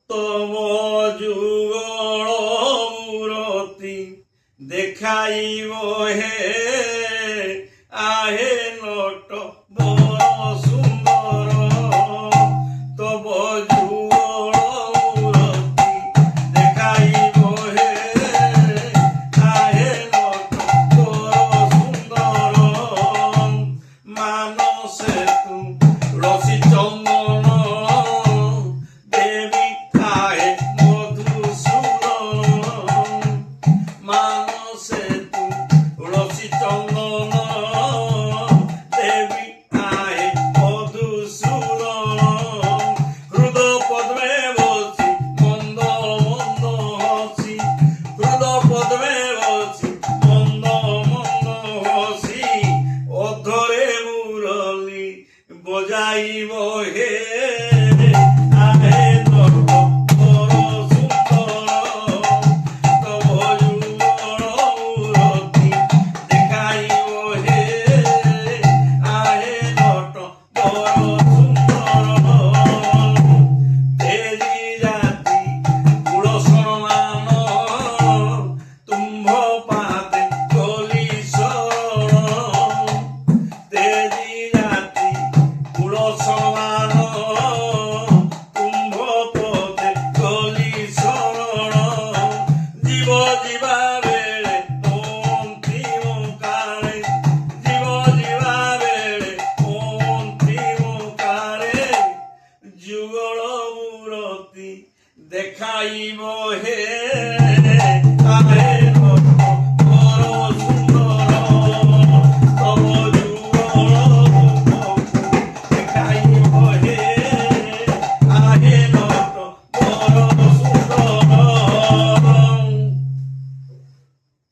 তব যুগল মূরতি দেখাইব হে আহে নট বড় সুন্দর তব যুগল মূরতি দেখাইব হে আহে নট বড় সুন্দর মানসে তু রসি চন্দন দেবী আহে মধুসূদন মানসে তু রসি চন্দন দেবী আহে মধুসূদন হৃদ পদ্মে বসি মন্দ মন্দ হসি হৃদ পদ্মে বসি মন্দ মন্দ হসি অধরে মুরলি বজাইব হে আহে নট বড় সুন্দর তব যুগল মূরতি দেখাইব হে আহে নট বড় সুন্দর তেজি জাতি কুল সমান তুম্ভ পাতে কলি শরণ তেজি জাতি কুল সমান তুম্ভ পদে কলি শরণ জীব জীবা বেড়ে অন্তিম কালে জীব জীবা বেড়ে অন্তিম কালে যুগল মূরতি দেখাইব হে